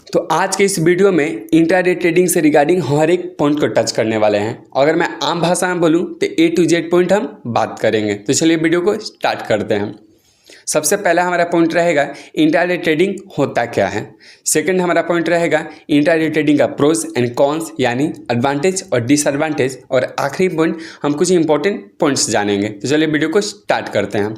तो आज के इस वीडियो में इंट्राडे ट्रेडिंग से रिगार्डिंग हर एक पॉइंट को टच करने वाले हैं। अगर मैं आम भाषा में बोलूं तो A to Z पॉइंट हम बात करेंगे। तो चलिए वीडियो को स्टार्ट करते हैं। सबसे पहला हमारा पॉइंट रहेगा इंट्राडे ट्रेडिंग होता क्या है। सेकंड हमारा पॉइंट रहेगा इंट्राडे ट्रेडिंग का प्रोज एंड कॉन्स यानी एडवांटेज और डिसएडवांटेज। और आखिरी पॉइंट हम कुछ इंपॉर्टेंट पॉइंट्स जानेंगे। तो चलिए वीडियो को स्टार्ट करते हैं।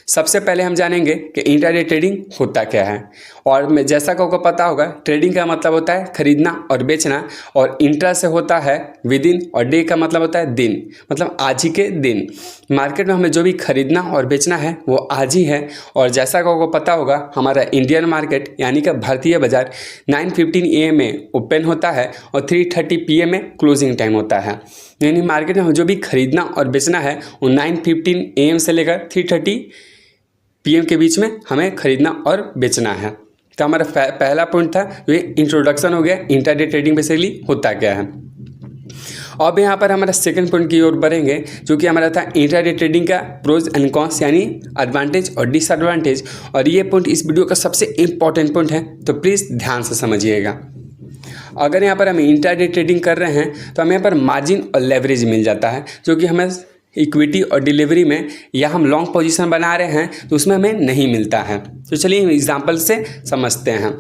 सबसे पहले हम जानेंगे कि इंट्राडे ट्रेडिंग होता क्या है। और मैं जैसा कि आपको पता होगा, ट्रेडिंग का मतलब होता है खरीदना और बेचना, और इंट्रा से होता है विद इन, और डे का मतलब होता है दिन, मतलब आज ही के दिन। मार्केट में हमें जो भी खरीदना और बेचना है वो आज ही है। और जैसा कि आपको पता होगा, हमारा इंडियन मार्केट यानी कि भारतीय बाजार 9:15 AM में ओपन होता है और 3:30 PM में क्लोजिंग टाइम होता है। यानी मार्केट में जो भी खरीदना और बेचना है वो 9:15 AM से लेकर 3:30 PM के बीच में हमें खरीदना और बेचना है। तो हमारा पहला पॉइंट था, ये इंट्रोडक्शन हो गया इंट्राडे ट्रेडिंग बेसिकली होता क्या है। अब यहाँ पर हमारा सेकंड पॉइंट की ओर बढ़ेंगे, जो कि हमारा था इंट्राडे ट्रेडिंग का प्रोज एंड कॉन्स यानी एडवांटेज और डिसएडवांटेज। और ये पॉइंट इस वीडियो का सबसे इंपॉर्टेंट पॉइंट है, तो प्लीज़ ध्यान से समझिएगा। अगर यहाँ पर हम इंट्राडे ट्रेडिंग कर रहे हैं तो हमें यहाँ पर मार्जिन और लेवरेज मिल जाता है, जो कि हमें इक्विटी और डिलीवरी में या हम लॉन्ग पोजीशन बना रहे हैं तो उसमें हमें नहीं मिलता है। तो चलिए एग्जांपल से समझते हैं।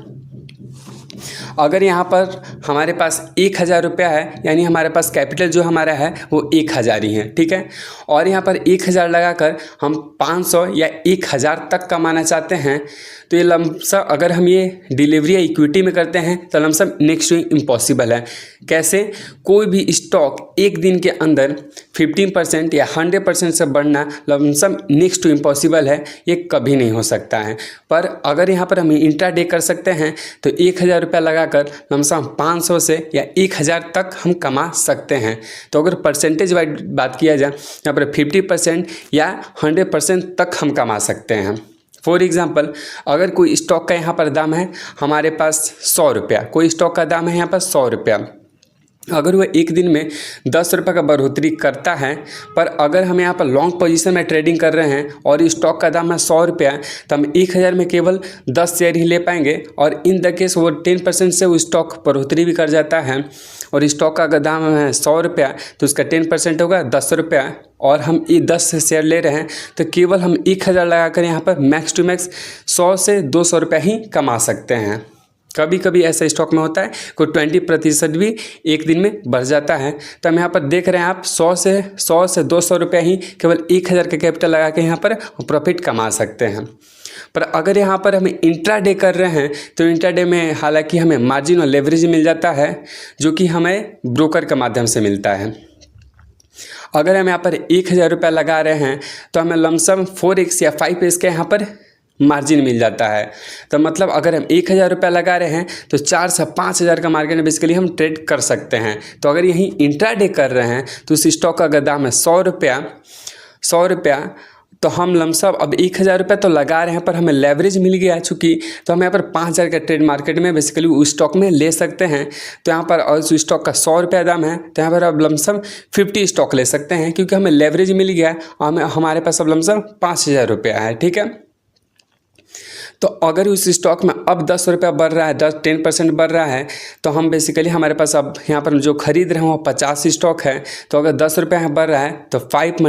अगर यहाँ पर हमारे पास 1000 रुपया है, यानी हमारे पास कैपिटल जो हमारा है वो 1000 ही है, ठीक है। और यहाँ पर 1000 लगाकर हम 500 या 1000 तक कमाना चाहते हैं, तो ये लमसम अगर हम ये डिलीवरी या इक्विटी में करते हैं तो लमसम नेक्स्ट टू इम्पॉसिबल है। कैसे? कोई भी स्टॉक एक दिन के अंदर 15% या 100% से बढ़ना लमसम नेक्स्ट टू इम्पॉसिबल है, ये कभी नहीं हो सकता है। पर अगर यहाँ पर हम इंट्राडे कर सकते हैं तो 1000 रुपया लगाकर लमसम 500 से या 1000 तक हम कमा सकते हैं। तो अगर परसेंटेज वाइज बात किया जाए, यहाँ पर 50% या 100% तक हम कमा सकते हैं। फॉर एग्जाम्पल, अगर कोई स्टॉक का यहाँ पर दाम है हमारे पास 100 रुपया, कोई स्टॉक का दाम है यहाँ पर 100 रुपया, अगर वह एक दिन में 10 रुपये का बढ़ोतरी करता है, पर अगर हम यहाँ पर लॉन्ग पोजीशन में ट्रेडिंग कर रहे हैं और स्टॉक का दाम है 100 रुपया, तो हम 1000 में केवल 10 शेयर ही ले पाएंगे। और इन द केस वो 10% से वो स्टॉक बढ़ोतरी भी कर जाता है, और स्टॉक का अगर दाम है 100 रुपया तो उसका 10% होगा 10 रुपया, और हम ये 10 शेयर ले रहे हैं तो केवल हम 1000 लगाकर यहाँ पर मैक्स टू मैक्स 100 से 200 रुपया ही कमा सकते हैं। कभी कभी ऐसा स्टॉक में होता है कोई 20% भी एक दिन में बढ़ जाता है। तो हम यहाँ पर देख रहे हैं आप 100 से 200 रुपया ही केवल 1000 का कैपिटल लगा के यहाँ पर प्रॉफिट कमा सकते हैं। पर अगर यहाँ पर हमें इंट्राडे कर रहे हैं तो इंट्राडे में हालांकि हमें मार्जिन और लेवरेज मिल जाता है, जो कि हमें ब्रोकर के माध्यम से मिलता है। अगर हम यहाँ पर 1000 रुपया लगा रहे हैं तो हमें लमसम 4x या 5x के यहाँ पर मार्जिन मिल जाता है। तो मतलब अगर हम 1000 रुपया लगा रहे हैं तो 4 से 5000 का मार्केट में बेसिकली हम ट्रेड कर सकते हैं। तो अगर यहीं इंट्राडे कर रहे हैं तो उस स्टॉक का अगर दाम है 100 रुपया, तो हम लमसम अब 1000 रुपया तो लगा रहे हैं, पर हमें लेवरेज मिल गया है चूँकि, तो हम यहाँ पर 5000 का ट्रेड मार्केट में बेसिकली उस स्टॉक में ले सकते हैं। तो यहाँ पर उस स्टॉक का 100 रुपया दाम है, तो यहाँ पर अब लमसम 50 स्टॉक ले सकते हैं, क्योंकि हमें लेवरेज मिल गया और हमारे पास अब लमसम 5000 रुपया है, ठीक है। तो अगर उस स्टॉक में अब 10 रुपया बढ़ रहा है, 10% बढ़ रहा है, तो हम बेसिकली हमारे पास अब यहाँ पर जो खरीद रहे हैं वो 50 स्टॉक है। तो अगर 10 रुपया बढ़ रहा है तो 50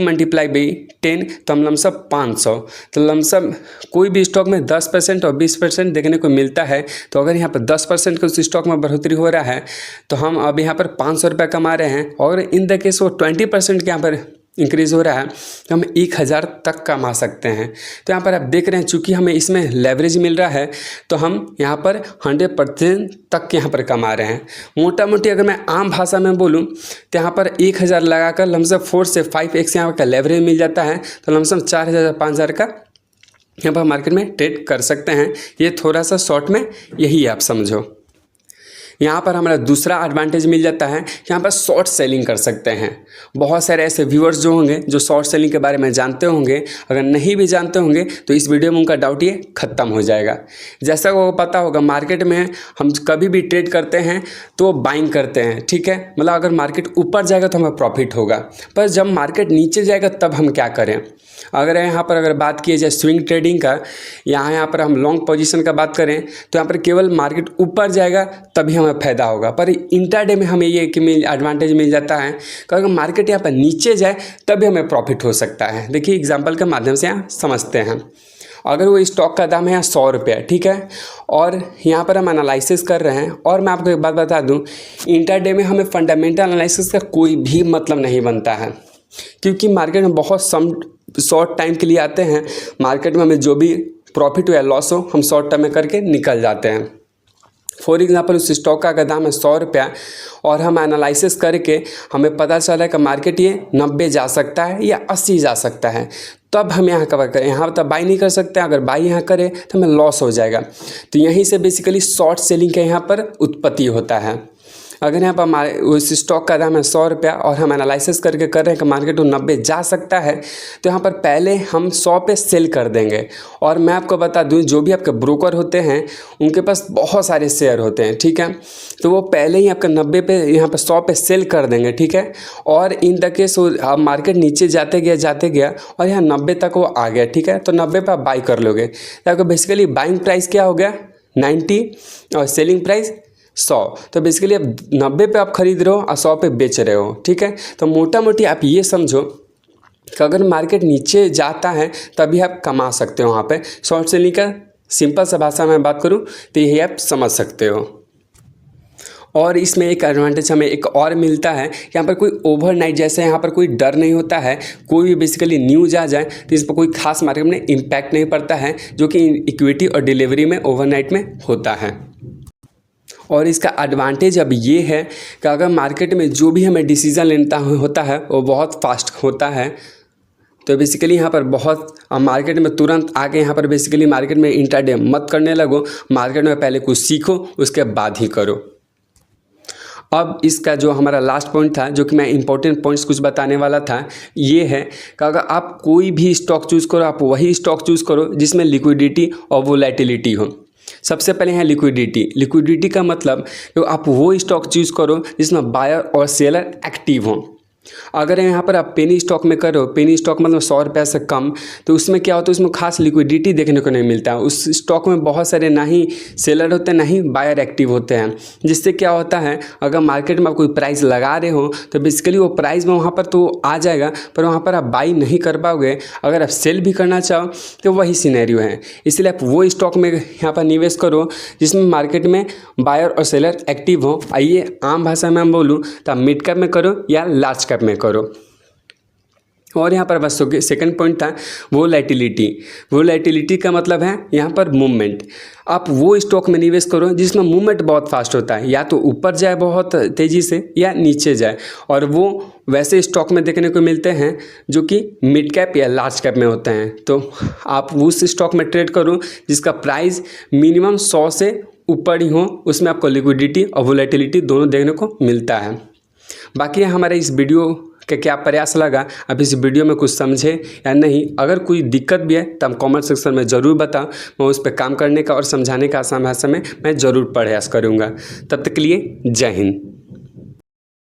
मल्टीप्लाई बाई 10, तो हम लमसम 500। तो लमसम कोई भी स्टॉक में 10% और 20% देखने को मिलता है। तो अगर यहाँ पर 10% के उस स्टॉक में बढ़ोतरी हो रहा है तो हम अब यहाँ पर 500 रुपया कमा रहे हैं, और इन द केस वो 20% के यहाँ पर इंक्रीज़ हो रहा है तो हम 1000 तक कमा सकते हैं। तो यहाँ पर आप देख रहे हैं, चूँकि हमें इसमें लेवरेज मिल रहा है तो हम यहाँ पर 100% तक यहाँ पर कमा रहे हैं। मोटा मोटी अगर मैं आम भाषा में बोलूँ तो यहाँ पर 1000 लगाकर लमसम 4 से 5x यहाँ का लेवरेज मिल जाता है, तो लमसम 4000 या 5000 का यहाँ पर मार्केट में ट्रेड कर सकते हैं। ये थोड़ा सा शॉर्ट में यही आप समझो। यहाँ पर हमारा दूसरा एडवांटेज मिल जाता है, यहाँ पर शॉर्ट सेलिंग कर सकते हैं। बहुत सारे ऐसे व्यूअर्स जो होंगे जो शॉर्ट सेलिंग के बारे में जानते होंगे, अगर नहीं भी जानते होंगे तो इस वीडियो में उनका डाउट ये ख़त्म हो जाएगा। जैसा को पता होगा मार्केट में हम कभी भी ट्रेड करते हैं तो बाइंग करते हैं, ठीक है, मतलब अगर मार्केट ऊपर जाएगा तो हमें प्रॉफिट होगा, पर जब मार्केट नीचे जाएगा तब हम क्या करें। अगर बात की जाए स्विंग ट्रेडिंग का, यहाँ पर हम लॉन्ग पोजीशन का बात करें तो यहाँ पर केवल मार्केट ऊपर जाएगा तभी हमें फ़ायदा होगा, पर इंट्राडे में हमें ये एडवांटेज मिल जाता है कि अगर मार्केट यहाँ पर नीचे जाए तभी हमें प्रॉफिट हो सकता है। देखिए एग्जांपल के माध्यम से यहाँ समझते हैं। अगर वो स्टॉक का दाम है 100 रुपया, ठीक है, और यहाँ पर हम एनालिसिस कर रहे हैं, और मैं आपको एक बात बता दूँ, इंट्राडे में हमें फंडामेंटल एनालिसिस का कोई भी मतलब नहीं बनता है, क्योंकि मार्केट में बहुत शॉर्ट टाइम के लिए आते हैं। मार्केट में हमें जो भी प्रॉफिट हो या लॉस हो हम शॉर्ट टर्म में करके निकल जाते हैं। फॉर एग्जांपल उस स्टॉक का दाम है 100 रुपया और हम एनालिसिस करके हमें पता चला कि मार्केट ये 90 जा सकता है या 80 जा सकता है, तब हम यहाँ कवर करें। यहाँ तब बाई नहीं कर सकते, अगर बाई यहाँ करें तो हमें लॉस हो जाएगा। तो यहीं से बेसिकली शॉर्ट सेलिंग का यहाँ पर उत्पत्ति होता है। अगर यहाँ पर हमारे उस स्टॉक का दाम है 100 रुपया और हम एनालिसिस करके कर रहे हैं कि मार्केट वो 90 जा सकता है, तो यहाँ पर पहले हम 100 पे सेल कर देंगे। और मैं आपको बता दूँ, जो भी आपके ब्रोकर होते हैं उनके पास बहुत सारे शेयर होते हैं, ठीक है, तो वो पहले ही आपका 90 पे यहाँ पर 100 पे सेल कर देंगे, ठीक है। और इन द केस मार्केट नीचे जाते गया और यहाँ 90 तक वो आ गया, ठीक है, तो 90 पे आप बाई कर लोगे। तो आपको बेसिकली बाइंग प्राइस क्या हो गया 90 और सेलिंग प्राइस 100। तो बेसिकली आप 90 पे आप खरीद रहे हो और 100 पे बेच रहे हो, ठीक है। तो मोटा मोटी आप ये समझो कि अगर मार्केट नीचे जाता है तभी आप कमा सकते हो। वहाँ पे शॉर्ट सेलिंग का सिंपल सा भाषा में बात करूँ तो यही आप समझ सकते हो। और इसमें एक एडवांटेज हमें एक और मिलता है, यहाँ पर कोई ओवरनाइट जैसे यहाँ पर कोई डर नहीं होता है, कोई भी बेसिकली न्यूज़ आ जाए तो इस पर कोई खास मार्केट में इम्पैक्ट नहीं पड़ता है, जो कि इक्विटी और डिलीवरी में ओवरनाइट में होता है। और इसका एडवांटेज अब ये है कि अगर मार्केट में जो भी हमें डिसीज़न लेना होता है वो बहुत फास्ट होता है। तो बेसिकली यहाँ पर बहुत मार्केट में तुरंत आके यहाँ पर बेसिकली मार्केट में इंट्राडे मत करने लगो, मार्केट में पहले कुछ सीखो उसके बाद ही करो। अब इसका जो हमारा लास्ट पॉइंट था, जो कि मैं इंपॉर्टेंट पॉइंट्स कुछ बताने वाला था, ये है कि अगर आप कोई भी स्टॉक चूज़ करो, आप वही स्टॉक चूज़ करो जिसमें लिक्विडिटी और वोलेटिलिटी हो। सबसे पहले है लिक्विडिटी का मतलब तो आप वो स्टॉक चूज़ करो जिसमें बायर और सेलर एक्टिव हों। अगर यहाँ पर आप पेनी स्टॉक में करो, पेनी स्टॉक मतलब 100 रुपये से कम, तो उसमें क्या होता है, उसमें खास लिक्विडिटी देखने को नहीं मिलता है। उस स्टॉक में बहुत सारे ना ही सेलर होते हैं ना ही बायर एक्टिव होते हैं, जिससे क्या होता है अगर मार्केट में आप कोई प्राइस लगा रहे हो तो बेसिकली वो प्राइस में वहाँ पर तो आ जाएगा, पर वहाँ पर आप बाई नहीं कर पाओगे। अगर आप सेल भी करना चाहो तो वही सिनेरियो है। इसलिए आप वो स्टॉक में यहाँ पर निवेश करो जिसमें मार्केट में बायर और सेलर एक्टिव हो। आइए आम भाषा में हम बोलूँ तो आप मिड कैप में करो या लार्ज कैप में करो। और यहाँ पर बस सेकंड पॉइंट था वोलेटिलिटी का मतलब है यहाँ पर मूवमेंट। आप वो स्टॉक में निवेश करो जिसमें मूवमेंट बहुत फास्ट होता है, या तो ऊपर जाए बहुत तेज़ी से या नीचे जाए, और वो वैसे स्टॉक में देखने को मिलते हैं जो कि मिड कैप या लार्ज कैप में होते हैं। तो आप उस स्टॉक में ट्रेड करो जिसका प्राइस मिनिमम 100 से ऊपर ही हो, उसमें आपको लिक्विडिटी और वोलेटिलिटी दोनों देखने को मिलता है। बाकी हमारे इस वीडियो का क्या प्रयास लगा, अब इस वीडियो में कुछ समझे या नहीं, अगर कोई दिक्कत भी है तो हम कमेंट सेक्शन में ज़रूर बताओ। मैं उस पर काम करने का और समझाने का आसान भाषा में मैं ज़रूर प्रयास करूँगा। तब तक के लिए जय हिंद।